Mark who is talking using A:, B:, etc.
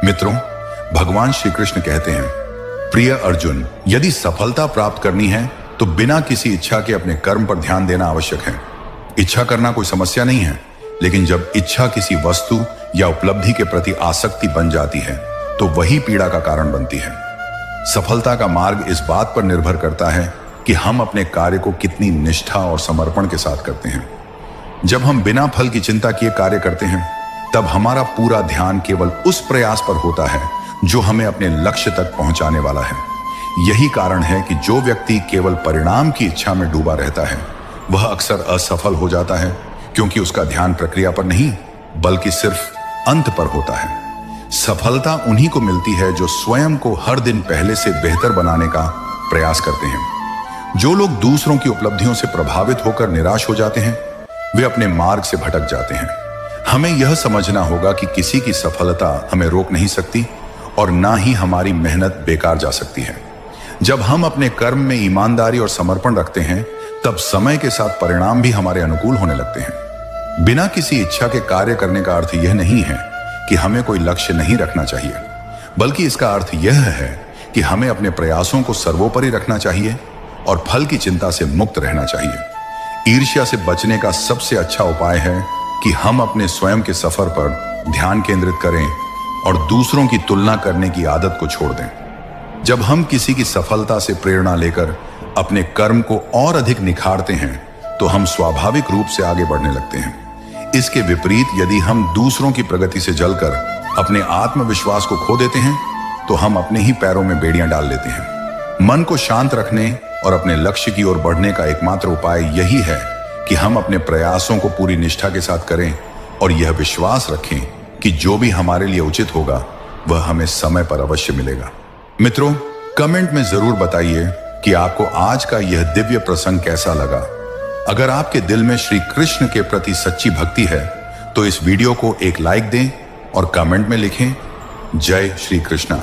A: मित्रों, भगवान श्री कृष्ण कहते हैं, प्रिय अर्जुन, यदि सफलता प्राप्त करनी है तो बिना किसी इच्छा के अपने कर्म पर ध्यान देना आवश्यक है। इच्छा करना कोई समस्या नहीं है, लेकिन जब इच्छा किसी वस्तु या उपलब्धि के प्रति आसक्ति बन जाती है तो वही पीड़ा का कारण बनती है। सफलता का मार्ग इस बात पर निर्भर करता है कि हम अपने कार्य को कितनी निष्ठा और समर्पण के साथ करते हैं। जब हम बिना फल की चिंता किए कार्य करते हैं, तब हमारा पूरा ध्यान केवल उस प्रयास पर होता है जो हमें अपने लक्ष्य तक पहुंचाने वाला है। यही कारण है कि जो व्यक्ति केवल परिणाम की इच्छा में डूबा रहता है, वह अक्सर असफल हो जाता है, क्योंकि उसका ध्यान प्रक्रिया पर नहीं बल्कि सिर्फ अंत पर होता है। सफलता उन्हीं को मिलती है जो स्वयं को हर दिन पहले से बेहतर बनाने का प्रयास करते हैं। जो लोग दूसरों की उपलब्धियों से प्रभावित होकर निराश हो जाते हैं, वे अपने मार्ग से भटक जाते हैं। हमें यह समझना होगा कि किसी की सफलता हमें रोक नहीं सकती और ना ही हमारी मेहनत बेकार जा सकती है। जब हम अपने कर्म में ईमानदारी और समर्पण रखते हैं, तब समय के साथ परिणाम भी हमारे अनुकूल होने लगते हैं। बिना किसी इच्छा के कार्य करने का अर्थ यह नहीं है कि हमें कोई लक्ष्य नहीं रखना चाहिए, बल्कि इसका अर्थ यह है कि हमें अपने प्रयासों को सर्वोपरि रखना चाहिए और फल की चिंता से मुक्त रहना चाहिए। ईर्ष्या से बचने का सबसे अच्छा उपाय है कि हम अपने स्वयं के सफर पर ध्यान केंद्रित करें और दूसरों की तुलना करने की आदत को छोड़ दें। जब हम किसी की सफलता से प्रेरणा लेकर अपने कर्म को और अधिक निखारते हैं, तो हम स्वाभाविक रूप से आगे बढ़ने लगते हैं। इसके विपरीत यदि हम दूसरों की प्रगति से जलकर अपने आत्मविश्वास को खो देते हैं, तो हम अपने ही पैरों में बेड़ियां डाल लेते हैं। मन को शांत रखने और अपने लक्ष्य की ओर बढ़ने का एकमात्र उपाय यही है कि हम अपने प्रयासों को पूरी निष्ठा के साथ करें और यह विश्वास रखें कि जो भी हमारे लिए उचित होगा वह हमें समय पर अवश्य मिलेगा। मित्रों, कमेंट में जरूर बताइए कि आपको आज का यह दिव्य प्रसंग कैसा लगा। अगर आपके दिल में श्री कृष्ण के प्रति सच्ची भक्ति है तो इस वीडियो को एक लाइक दें और कमेंट में लिखें, जय श्री कृष्णा।